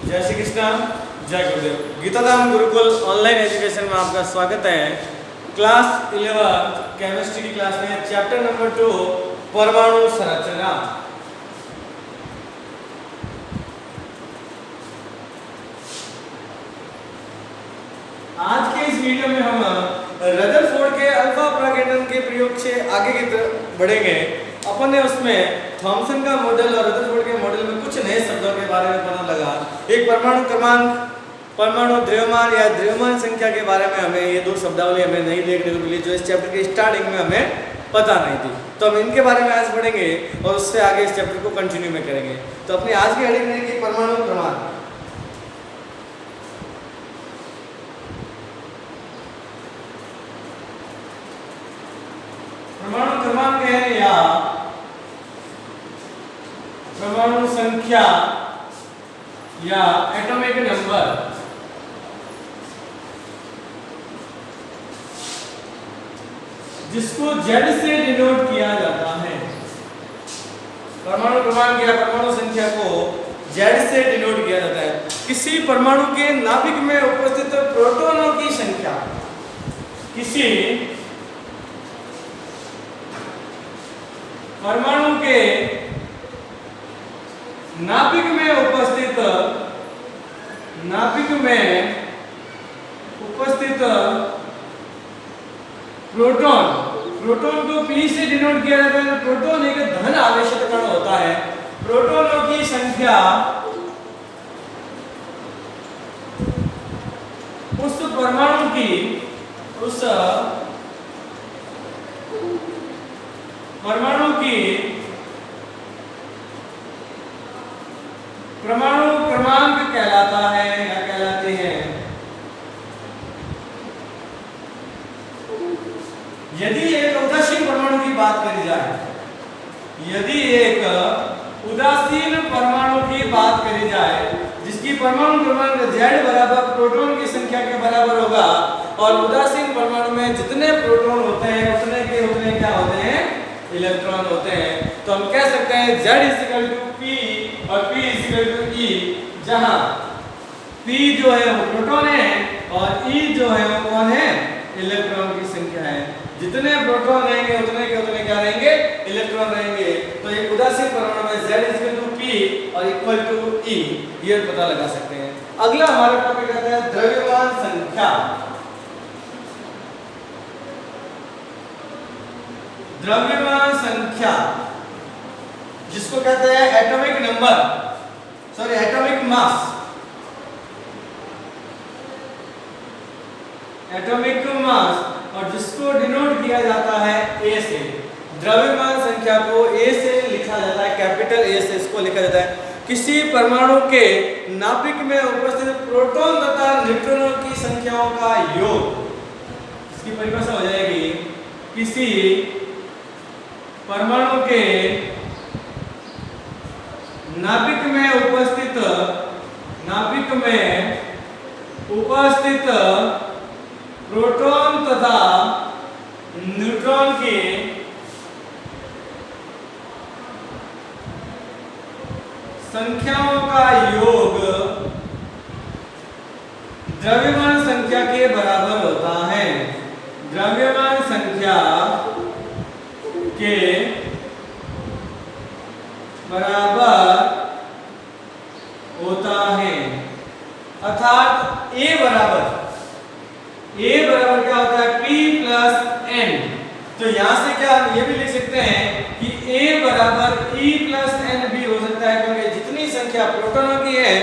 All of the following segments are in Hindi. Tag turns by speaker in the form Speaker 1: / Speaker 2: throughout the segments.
Speaker 1: जय श्री कृष्ण, जय गुरुदेव। गीताधाम गुरुकुल ऑनलाइन एजुकेशन में आपका स्वागत है। क्लास 11 केमिस्ट्री की क्लास में चैप्टर नंबर 2 परमाणु संरचना। आज के इस वीडियो में हम रदरफोर्ड के अल्फा प्राकेटन के प्रयोग से आगे की तरफ बढ़ेंगे। अपन ने उसमें थॉमसन का मॉडल और रदरफोर्ड के मॉडल में कुछ नए शब्दों के बारे में पता लगा। एक परमाणु क्रमांक, परमाणु द्रव्यमान या द्रव्यमान संख्या के बारे में हमें ये दो शब्दावली हमें नहीं देखने को मिली, जो इस चैप्टर के स्टार्टिंग में हमें पता नहीं थी। तो हम इनके बारे में आज पढ़ेंगे और उससे आगे इस चैप्टर को कंटिन्यू में करेंगे। तो अपनी आज की हेडिंग रहेगी परमाणु क्रमांक। परमाणु क्रमांक है या परमाणु संख्या या एटॉमिक नंबर, जिसको Z से डिनोट किया जाता है। परमाणु क्रमांक या परमाणु संख्या को Z से डिनोट किया जाता है। किसी परमाणु के नाभिक में उपस्थित प्रोटॉनों की संख्या, किसी परमाणु के नाभिक में उपस्थित प्रोटॉन को P से डिनोट किया जाता है। प्रोटॉन एक धन आवेशित कण होता है। प्रोटॉनों की संख्या उस परमाणु की परमाणु क्रमांक कहलाता है या कहलाते हैं। यदि एक उदासीन परमाणु की बात करी जाए, जिसकी परमाणु क्रमांक Z बराबर प्रोटॉन की संख्या के बराबर होगा, और उदासीन परमाणु में जितने प्रोटॉन होते हैं उतने क्या होते हैं, इलेक्ट्रॉन होते हैं। तो हम कह सकते हैं Z P और P E, जहां P जो है वो प्रोटॉन है और E जो है वो कौन है, इलेक्ट्रॉन की संख्या है। जितने प्रोटॉन रहेंगे उतने क्या रहेंगे, इलेक्ट्रॉन रहेंगे। तो एक उदासीन परमाणु में Z P और E, ये पता लगा सकते हैं। अगला हमारा टॉपिक आता है द्रव्यमान संख्या। द्रव्यमान संख्या जिसको कहते हैं atomic number, atomic mass. Atomic mass और जिसको डिनोट किया जाता है A से। द्रव्यमान संख्या को A से लिखा जाता है, कैपिटल A से इसको लिखा जाता है। किसी परमाणु के नाभिक में उपस्थित प्रोटॉन तथा न्यूट्रॉनों की संख्याओं का योग। इसकी परिभाषा हो जाएगी, किसी परमाणु के नाभिक में उपस्थित प्रोटॉन तथा न्यूट्रॉन की संख्याओं का योग द्रव्यमान संख्या के बराबर होता है। द्रव्यमान संख्या के बराबर होता है, अर्थात A बराबर क्या होता है, P प्लस N। तो यहां से क्या हम ये भी लिख सकते हैं कि A बराबर E प्लस N भी हो सकता है, क्योंकि जितनी संख्या प्रोटॉनों की है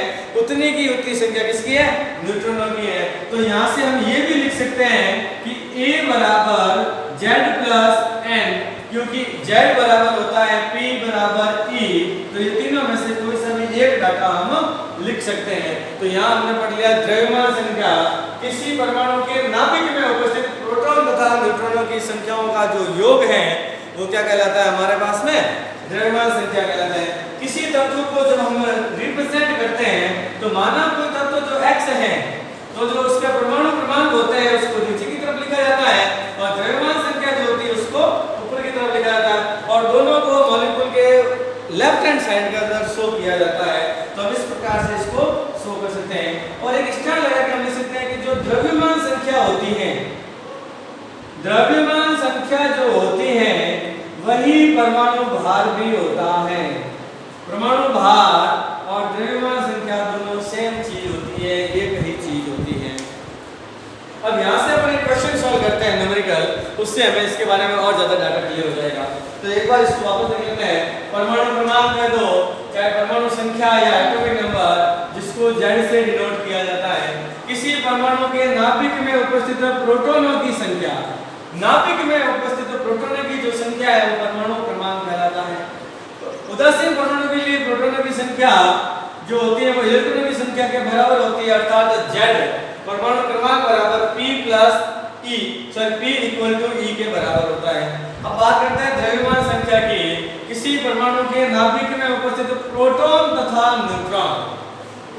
Speaker 1: उतनी संख्या किसकी है, न्यूट्रॉनों की है। तो यहां से हम ये भी लिख सकते हैं कि A बराबर Z प्लस N, क्योंकि Z बराबर होता है P बराबर E। तो ये तीनों में से कोई सा भी एक डाटा हम लिख सकते हैं। तो यहाँ हमने पढ़ लिया द्रव्यमान संख्या, किसी परमाणु के नाभिक में उपस्थित प्रोटॉन तथा न्यूट्रॉनों की संख्याओं का जो योग है वो क्या कहलाता है, हमारे पास में द्रव्यमान संख्या कहलाता है। किसी तत्व को जब हम रिप्रेजेंट करते हैं तो माना कोई तत्व जो X है, तो जो उसका परमाणु क्रमांक होते हैं उसको नीचे की तरफ लिखा जाता है और द्रव्यमान संख्या जो होती है उसको ऊपर की तरफ लिखा जाता है, और दोनों को मॉलिक्यूल के लेफ्ट हैंड साइड का अंदर शो किया जाता है। तो हम इस प्रकार से इसको शो कर सकते हैं। और एक स्टार लगा के हम लिख सकते हैं कि जो द्रव्यमान संख्या होती है, द्रव्यमान संख्या जो होती है वही परमाणु भार भी होता है। परमाणु भार और द्रव्यमान संख्या दोनों सेम चीज होती है, एक ही चीज होती है। अब यहाँ से अपन एक क्वेश्चन सॉल्व करते हैं न्यूमेरिकल, उससे हमें इसके बारे में और ज्यादा डाटा क्लियर हो जाएगा। तो एक बार इसको वापस देख लेते हैं। परमाणु क्रमांक है 2, चाहे परमाणु संख्या या एटॉमिक नंबर, जिसको Z से डिनोट किया जाता है। किसी परमाणु के नाभिक में उपस्थित प्रोटॉनों की संख्या, नाभिक में उपस्थित प्रोटॉनों की जो संख्या है वो परमाणु क्रमांक कहलाता है। उदासीन परमाणु के लिए प्रोटॉनों की संख्या जो होती है वो इलेक्ट्रॉनों की संख्या के बराबर होती है, अर्थात Z परमाणु क्रमांक बराबर P + E, sorry P = E के बराबर होता है। अब बात करते हैं द्रव्यमान संख्या की। किसी परमाणु के नाभिक में उपस्थित प्रोटॉन तथा न्यूट्रॉन,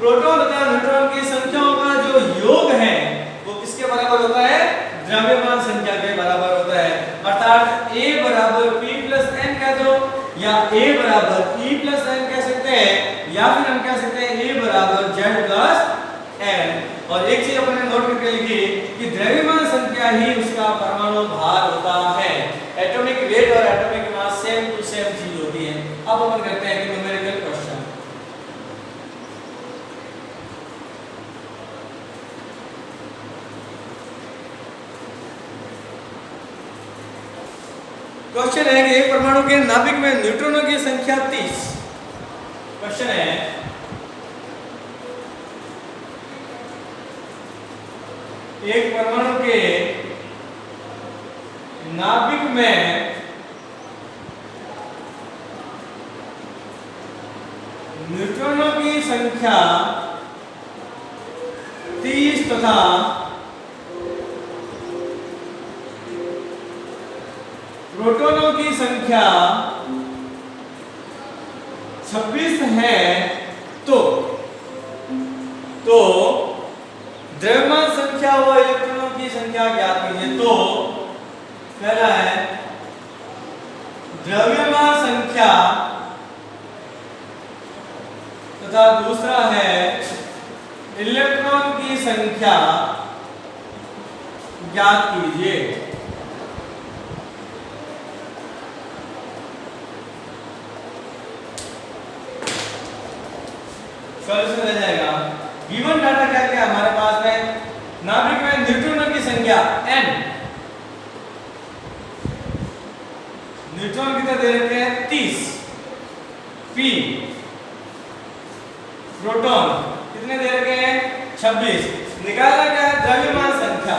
Speaker 1: प्रोटॉन तथा न्यूट्रॉन की संख्याओं का जो योग है वो किसके बराबर होता है? द्रव्यमान संख्या के बराबर होता है। अर्थात A = P + N कह दो, या A = E + N कह सकते हैं, या फिर हम कह सकते हैं A = Z + N। और एक चीज अपने नोट करके लिखिए कि द्रव्यमान संख्या ही उसका परमाणु भार होता है। एटॉमिक वेट और atomic mass same to same चीज होती है। अब अपन करते हैं कि न्यूमेरिकल क्वेश्चन। क्वेश्चन है कि एक परमाणु के नाभिक में न्यूट्रॉनों की संख्या 30। क्वेश्चन है एक परमाणु के नाभिक में न्यूट्रॉनों की संख्या 30 तथा प्रोटॉनों की संख्या 26 है। तो द्रव्यमान संख्या व इलेक्ट्रॉनों की संख्या ज्ञात कीजिए। तो पहला है द्रव्यमान संख्या तथा दूसरा है इलेक्ट्रॉन की संख्या ज्ञात कीजिए। सॉल्यूशन रह जाएगा। गिवन डाटा क्या क्या हमारे पास में? नाभिक में न्यूट्रॉनों की संख्या n, न्यूट्रॉन कितने दे रखे हैं? 30। p, प्रोटॉन कितने दे रखे हैं? 26। निकालना क्या है? द्रव्यमान संख्या।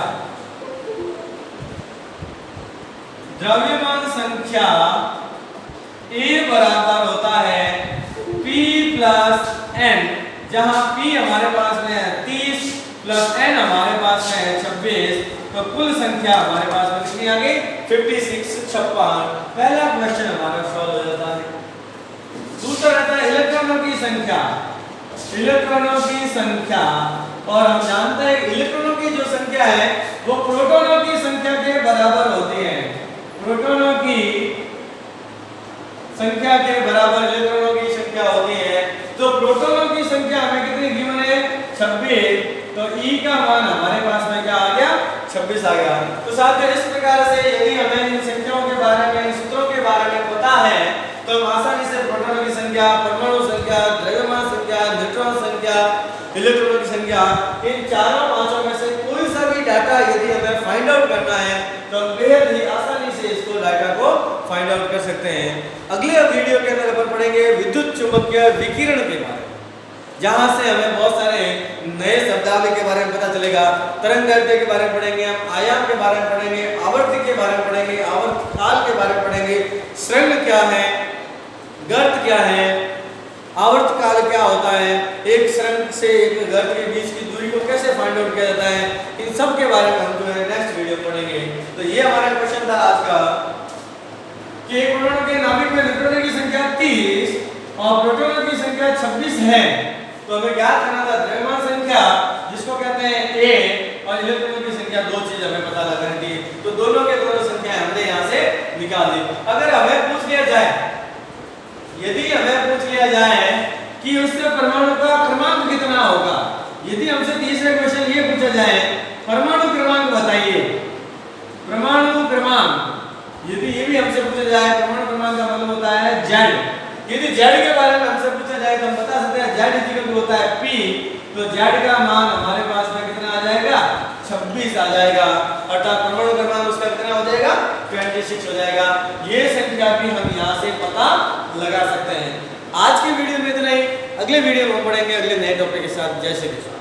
Speaker 1: द्रव्यमान संख्या A बराबर होता है P + N, जहां P हमारे पास में है 30 + N हमारे पास में है 26, तो कुल संख्या हमारे पास में कितनी आ गई? 56, 56। पहला क्वेश्चन हमारा सॉल्व हो जाता है। दूसरा रहता है इलेक्ट्रॉनों की संख्या। इलेक्ट्रॉनों की संख्या, और हम जानते हैं इलेक्ट्रॉनों की जो संख्या है वो प्रोटॉनों की संख्या के बराबर होती है। प्रोटॉनों की संख्या के बराबर इलेक्ट्रॉनों की संख्या होती है। तो प्रोटॉनों की संख्या हमें कितनी गिवन है? 26। तो E का मान हमारे पास में क्या आ गया? 26 आ गया। तो साथियों इस प्रकार से यदि हमें इन संख्याओं के बारे में, इन सूत्रों के बारे में पता है तो हम आसानी से प्रोटॉनों की संख्या, परमाणु संख्या, द्रव्यमान संख्या, न्यूट्रॉन संख्या, इलेक्ट्रॉनों की संख्या, इन चारों पांचों में से कोई सा भी डाटा यदि हमें फाइंड आउट करना है तो हम बेहद ही आसानी से इसको डाटा को फाइंड आउट कर सकते हैं। अगले वीडियो के अंदर अपन पढ़ेंगे विद्युत चुंबकीय विकिरण के बारे में, जहां से हमें बहुत सारे नए शब्दावली के बारे में पता चलेगा। तरंगदैर्घ्य के बारे में पढ़ेंगे, हम आयाम के बारे में पढ़ेंगे, आवर्ती के बारे में पढ़ेंगे, आवर्त काल के बारे में पढ़ेंगे, श्रृंग क्या है, गर्त क्या है, आवर्त काल क्या होता है, एक श्रृंग से एक गर्त के बीच की दूरी को कैसे फाइंड आउट किया जाता है, इन सब के बारे में हम जो है नेक्स्ट वीडियो पढ़ेंगे। तो ये हमारा क्वेश्चन था आज का कि एक परमाणु के नाभिक में न्यूट्रॉनों की संख्या 30 और प्रोटॉनों की संख्या 26 है। तो हमें ज्ञात करना था द्रव्यमान संख्या, जिसको कहते हैं A, और इलेक्ट्रॉनों की संख्या। दो चीज हमें पता लगानी थी, तो दोनों के दोनों संख्या हमने यहाँ से निकाल दी। अगर हमें पूछ लिया जाए, यदि हमें पूछ लिया जाए कि उससे परमाणु का क्रमांक कितना होगा, यदि हमसे तीसरा क्वेश्चन ये पूछा जाए परमाणु क्रमांक बताइए, परमाणु क्रमांक यदि ये भी हमसे पूछा जाए, परमाणु क्रमांक का मतलब होता है Z। यदि Z के बारे में हमसे पूछा जाए तो हम बता सकते हैं Z इक्वल टू होता है P, तो Z का मान हमारे पास में कितना आ जाएगा 26 आ जाएगा, अर्थात परमाणु क्रमांक उसका कितना हो जाएगा 26 हो जाएगा। ये संख्या भी हम यहाँ से पता लगा सकते हैं। आज के वीडियो में इतना ही, अगले वीडियो में पढ़ेंगे अगले नए टॉपिक के साथ। जय श्री कृष्ण।